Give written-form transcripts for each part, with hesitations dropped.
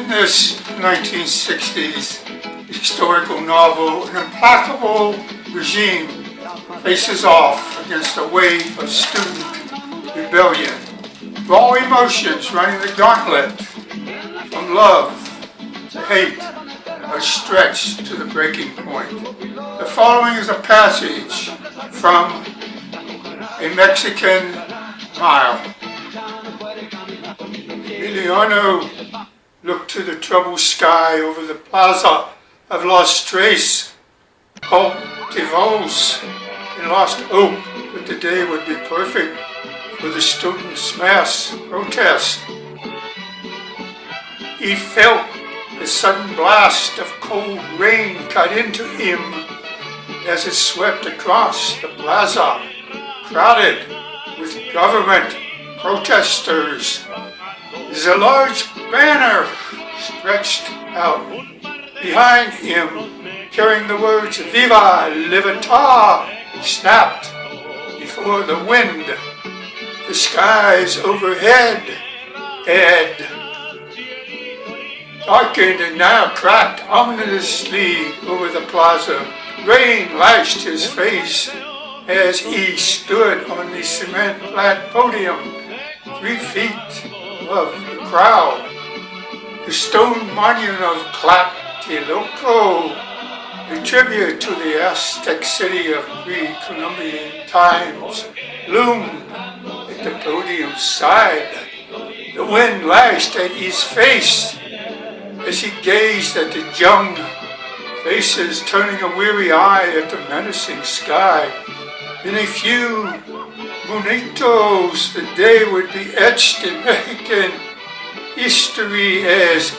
In this 1960s historical novel, an implacable regime faces off against a wave of student rebellion. Raw emotions running the gauntlet, from love to hate, are stretched to the breaking point. The following is a passage from A Mexican Mile. Emiliano looked to the troubled sky over the plaza of Los Tres Cultivos and lost hope that the day would be perfect for the students' mass protest. He felt the sudden blast of cold rain cut into him as it swept across the plaza, crowded with government protesters. The large banner stretched out behind him, carrying the words "Viva Libertad," snapped before the wind. The skies overhead had darkened and now cracked ominously over the plaza. Rain lashed his face as he stood on the cement-clad podium, 3 feet above the crowd. The stone monument of Tlatelolco, a tribute to the Aztec city of pre-Columbian times, loomed at the podium's side. The wind lashed at his face as he gazed at the young faces, turning a weary eye at the menacing sky. In a few momentos, the day would be etched in Mexican history as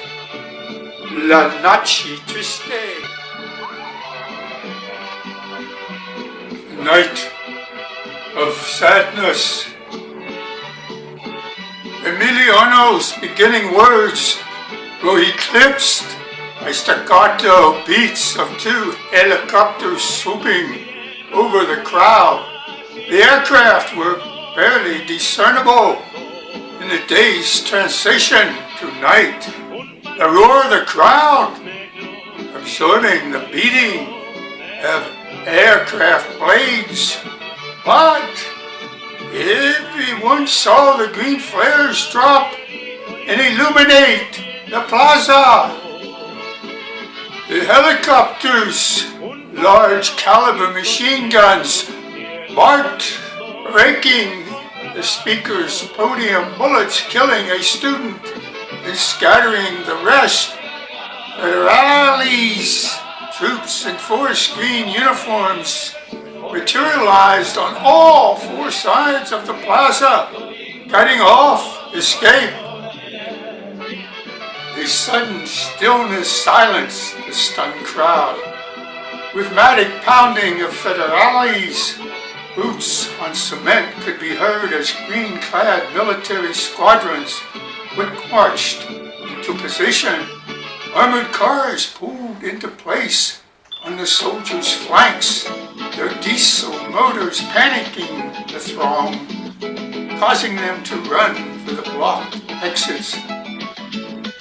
La Noche Triste, the night of sadness. Emiliano's beginning words were eclipsed by staccato beats of 2 helicopters swooping over the crowd. The aircraft were barely discernible in the day's transition to night. The roar of the crowd, absorbing the beating of aircraft blades. But everyone saw the green flares drop and illuminate the plaza. The helicopters, large caliber machine guns, barked, breaking the speaker's podium, bullets killing a student and scattering the rest. Federales troops in forest green uniforms materialized on all 4 sides of the plaza, cutting off escape. A sudden stillness silenced the stunned crowd. Rhythmic pounding of federales' boots on cement could be heard as green-clad military squadrons were marched into position. Armored cars pulled into place on the soldiers' flanks, their diesel motors panicking the throng, causing them to run for the blocked exits.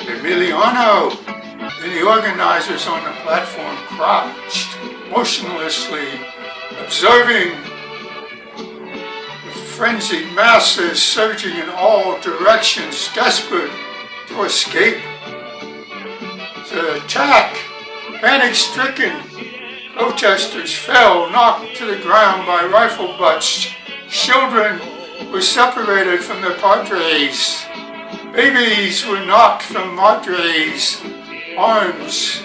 Emiliano and the organizers on the platform crouched motionlessly, observing the frenzied masses surging in all directions, desperate to escape the attack. Panic-stricken, protesters fell, knocked to the ground by rifle butts. Children were separated from their padres. Babies were knocked from madres' arms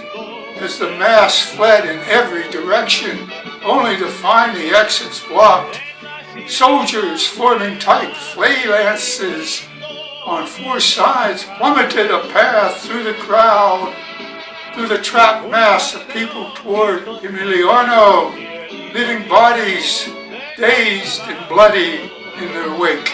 as the mass fled in every direction, only to find the exits blocked. Soldiers forming tight phalanxes on 4 sides plummeted a path through the crowd, through the trapped mass of people toward Emiliano, leaving bodies dazed and bloody in their wake.